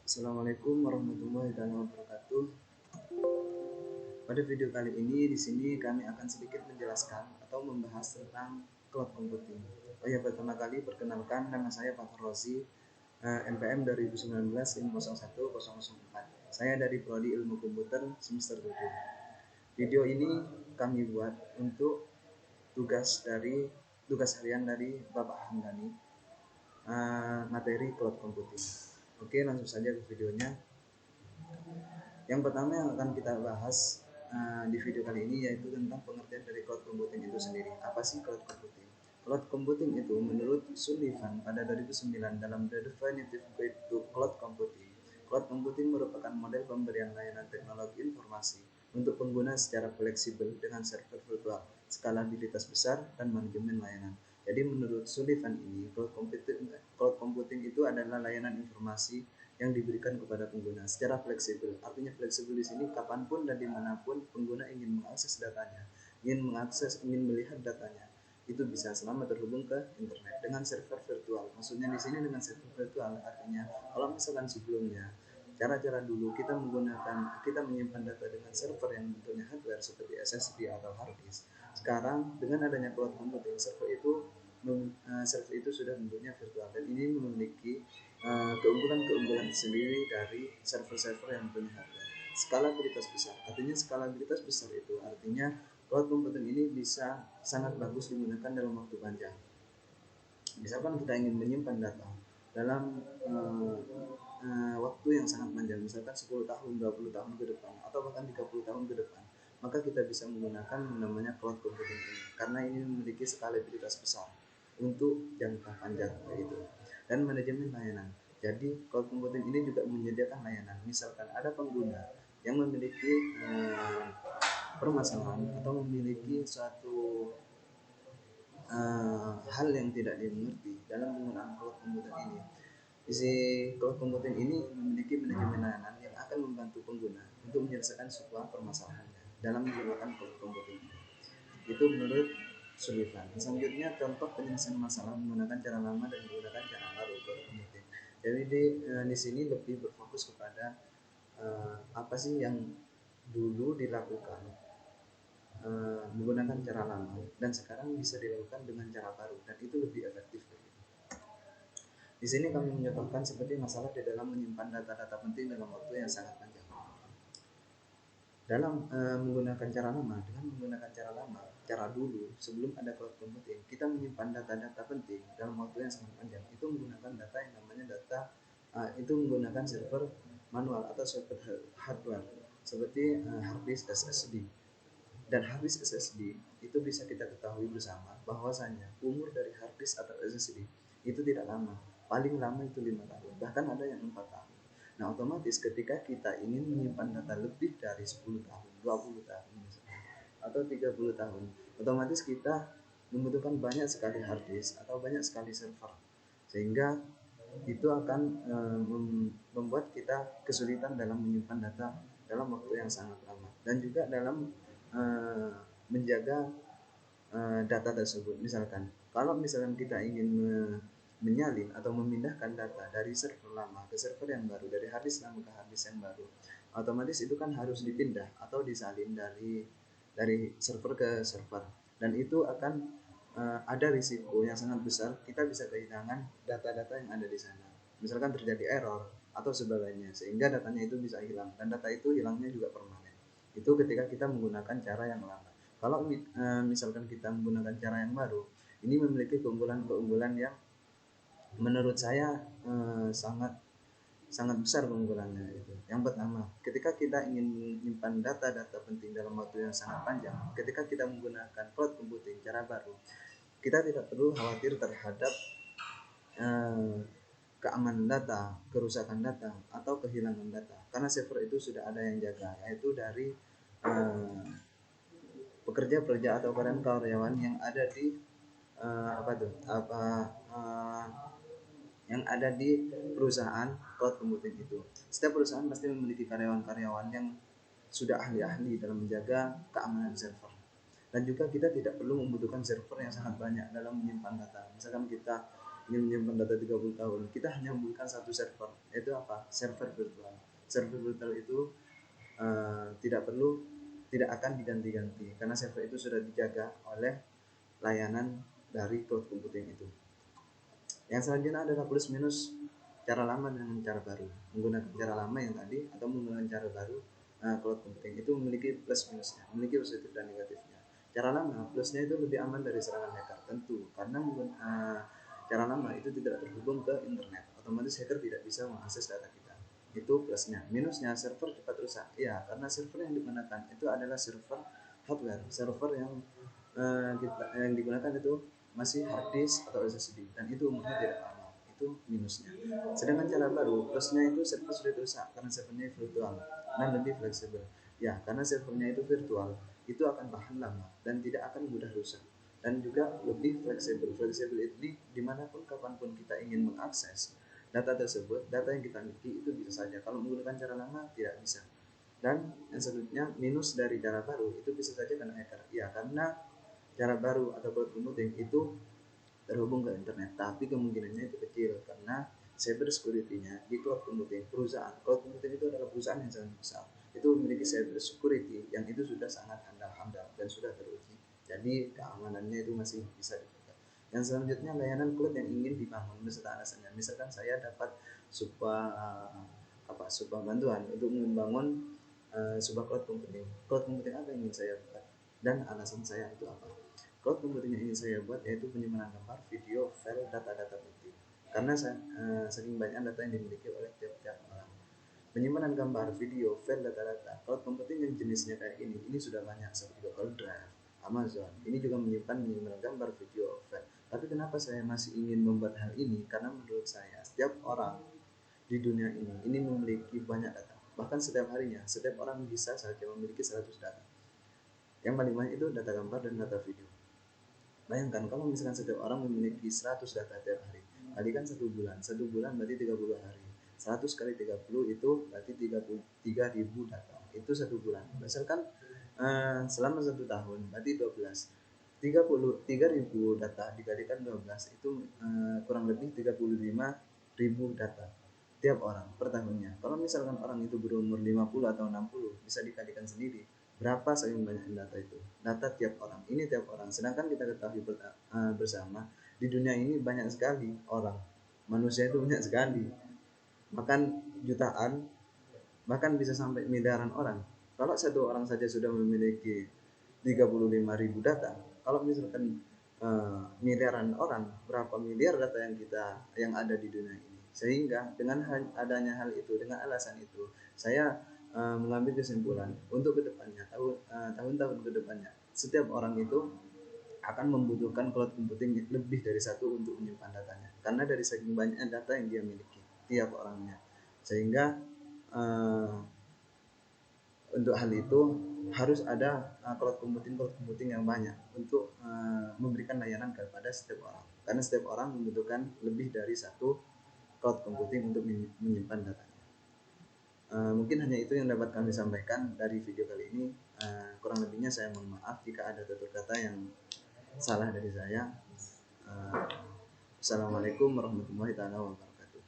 Assalamualaikum warahmatullahi wabarakatuh. Pada video kali ini di sini kami akan sedikit menjelaskan atau membahas tentang cloud computing. Oh ya, pertama kali perkenalkan, nama saya Pak Rozi, NPM 2019-501-004. Saya dari Prodi Ilmu Komputer semester 7. Video ini kami buat untuk tugas harian dari Bapak Hamdani, materi cloud computing. Oke, langsung saja ke videonya. Yang pertama yang akan kita bahas di video kali ini yaitu tentang pengertian dari cloud computing itu sendiri. Apa sih cloud computing? Cloud computing itu menurut Sullivan pada 2009 dalam The Definitive Guide to Cloud Computing. Cloud computing merupakan model pemberian layanan teknologi informasi untuk pengguna secara fleksibel dengan server virtual, skalabilitas besar, dan manajemen layanan. Jadi menurut Sullivan ini, cloud computing itu adalah layanan informasi yang diberikan kepada pengguna secara fleksibel. Artinya fleksibel di sini kapanpun dan dimanapun pengguna ingin mengakses datanya, ingin melihat datanya, itu bisa selama terhubung ke internet dengan server virtual. Maksudnya di sini dengan server virtual artinya kalau misalkan sebelumnya cara-cara dulu kita menyimpan data dengan server yang bentuknya hardware seperti SSD atau hard disk. Sekarang dengan adanya cloud computing, server itu sudah bentuknya virtual dan ini memiliki keunggulan-keunggulan sendiri dari server-server yang punya hardware. Skalabilitas besar, artinya skalabilitas besar itu artinya cloud computing ini bisa sangat bagus digunakan dalam waktu panjang. Misalkan kita ingin menyimpan data dalam waktu yang sangat panjang, misalkan 10 tahun, 20 tahun ke depan, atau bahkan 30 tahun ke depan, maka kita bisa menggunakan namanya cloud computing ini karena ini memiliki skalabilitas besar untuk jangka panjang begitu. Dan manajemen layanan. Jadi cloud computing ini juga menyediakan layanan. Misalkan ada pengguna yang memiliki permasalahan atau memiliki suatu hal yang tidak dimengerti dalam penggunaan cloud computing ini. Isi cloud computing ini memiliki manajemen layanan yang akan membantu pengguna untuk menyelesaikan sebuah permasalahannya dalam menggunakan cloud computing. Itu menurut Sullivan. Selanjutnya contoh penyelesaian masalah menggunakan cara lama dan menggunakan cara baru cloud computing. Jadi di sini lebih berfokus kepada apa sih yang dulu dilakukan menggunakan cara lama dan sekarang bisa dilakukan dengan cara baru dan itu lebih efektif. Di sini kami menyebutkan seperti masalah di dalam menyimpan data-data penting dalam waktu yang sangat panjang. Dalam menggunakan cara lama, dengan menggunakan cara dulu sebelum ada cloud computing, kita menyimpan data-data penting dalam waktu yang sangat panjang. Itu menggunakan data yang namanya itu menggunakan server manual atau server hardware seperti hard disk SSD. Dan hard disk SSD itu bisa kita ketahui bersama bahwasanya umur dari hard disk atau SSD itu tidak lama, paling lama itu 5 tahun, bahkan ada yang 4 tahun. Nah, otomatis ketika kita ingin menyimpan data lebih dari 10 tahun, 20 tahun misalnya, atau 30 tahun, otomatis kita membutuhkan banyak sekali hard disk atau banyak sekali server, sehingga itu akan membuat kita kesulitan dalam menyimpan data dalam waktu yang sangat lama dan juga dalam menjaga data tersebut. Misalkan kalau misalkan kita ingin menyalin atau memindahkan data dari server lama ke server yang baru, dari harddisk lama ke harddisk yang baru, otomatis itu kan harus dipindah atau disalin dari server ke server dan itu akan ada risiko yang sangat besar kita bisa kehilangan data-data yang ada di sana. Misalkan terjadi error atau sebagainya sehingga datanya itu bisa hilang dan data itu hilangnya juga permanen. Itu ketika kita menggunakan cara yang lama. Kalau misalkan kita menggunakan cara yang baru, ini memiliki keunggulan-keunggulan yang menurut saya sangat sangat besar keunggulannya itu. Yang pertama, ketika kita ingin menyimpan data-data penting dalam waktu yang sangat panjang, ketika kita menggunakan cloud computing cara baru, kita tidak perlu khawatir terhadap keamanan data, kerusakan data, atau kehilangan data, karena server itu sudah ada yang jaga, yaitu dari pekerja-pekerja atau karyawan yang ada di yang ada di perusahaan cloud computing itu. Setiap perusahaan pasti memiliki karyawan-karyawan yang sudah ahli-ahli dalam menjaga keamanan server. Dan juga kita tidak perlu membutuhkan server yang sangat banyak dalam menyimpan data. Misalkan kita ingin menyimpan data 30 tahun, kita hanya membutuhkan satu server. Itu apa? Server virtual. Server virtual itu tidak akan diganti-ganti karena server itu sudah dijaga oleh layanan dari cloud computing itu. Yang selanjutnya adalah plus minus cara lama dengan cara baru. Menggunakan cara lama yang tadi atau menggunakan cara baru, cloud computing itu memiliki plus minusnya, memiliki positif dan negatifnya. Cara lama plusnya itu lebih aman dari serangan hacker tentu, karena cara lama itu tidak terhubung ke internet, otomatis hacker tidak bisa mengakses data kita. Itu plusnya. Minusnya server cepat rusak. Ya, karena server yang digunakan itu adalah server hardware, server yang yang digunakan itu masih hard disk atau SSD, dan itu umurnya tidak lama. Itu minusnya. Sedangkan cara baru plusnya itu server sudah rusak karena servernya virtual dan lebih fleksibel. Ya, karena servernya itu virtual, itu akan tahan lama dan tidak akan mudah rusak, dan juga lebih fleksibel. Fleksibel ini dimanapun kapanpun kita ingin mengakses data tersebut, data yang kita miliki itu bisa saja. Kalau menggunakan cara lama tidak bisa. Dan yang selanjutnya minus dari cara baru itu bisa saja kena hacker. Ya, karena cara baru atau cloud computing itu terhubung ke internet, tapi kemungkinannya itu kecil karena cyber security-nya di cloud computing, cloud computing itu adalah perusahaan yang sangat besar, itu memiliki cyber security yang itu sudah sangat handal dan sudah teruji, jadi keamanannya itu masih bisa dijaga. Yang selanjutnya layanan cloud yang ingin dibangun beserta alasannya, misalkan saya dapat sebuah bantuan untuk membangun sebuah cloud computing apa yang ingin saya buat dan alasan saya itu apa. Cloud computing yang ingin saya buat yaitu penyimpanan gambar, video, file, data-data penting. Karena saking banyak data yang dimiliki oleh tiap-tiap orang. Penyimpanan gambar, video, file, data-data. Cloud computing yang jenisnya kayak ini sudah banyak seperti Google Drive, Amazon. Ini juga menyimpan gambar, video, file. Tapi kenapa saya masih ingin membuat hal ini? Karena menurut saya setiap orang di dunia ini memiliki banyak data. Bahkan setiap harinya, setiap orang bisa saja memiliki 100 data. Yang paling banyak itu data gambar dan data video. Bayangkan kalau misalkan setiap orang memiliki 100 data tiap hari, kalikan 1 bulan. 1 bulan berarti 30 hari. 100 kali 30 itu berarti 33.000 data. Itu 1 bulan. Misalkan selama 1 tahun berarti 12. 33.000 data dikalikan 12 itu kurang lebih 35.000 data tiap orang per tahunnya. Kalau misalkan orang itu berumur 50 atau 60, bisa dikalikan sendiri berapa saking banyak data itu. Data tiap orang, ini tiap orang. Sedangkan kita ketahui bersama di dunia ini banyak sekali orang, manusia itu banyak sekali, bahkan jutaan, bahkan bisa sampai miliaran orang. Kalau satu orang saja sudah memiliki 35.000 data, kalau misalkan miliaran orang, berapa miliar data yang ada di dunia ini. Sehingga dengan adanya hal itu, dengan alasan itu, saya mengambil kesimpulan untuk kedepannya, tahun-tahun kedepannya, setiap orang itu akan membutuhkan cloud computing lebih dari satu untuk menyimpan datanya, karena dari saking banyaknya data yang dia miliki tiap orangnya. Sehingga untuk hal itu harus ada cloud computing yang banyak untuk memberikan layanan kepada setiap orang, karena setiap orang membutuhkan lebih dari satu cloud computing untuk menyimpan datanya. Mungkin hanya itu yang dapat kami sampaikan dari video kali ini. Kurang lebihnya saya mohon maaf jika ada tutur kata yang salah dari saya. Assalamualaikum warahmatullahi wabarakatuh.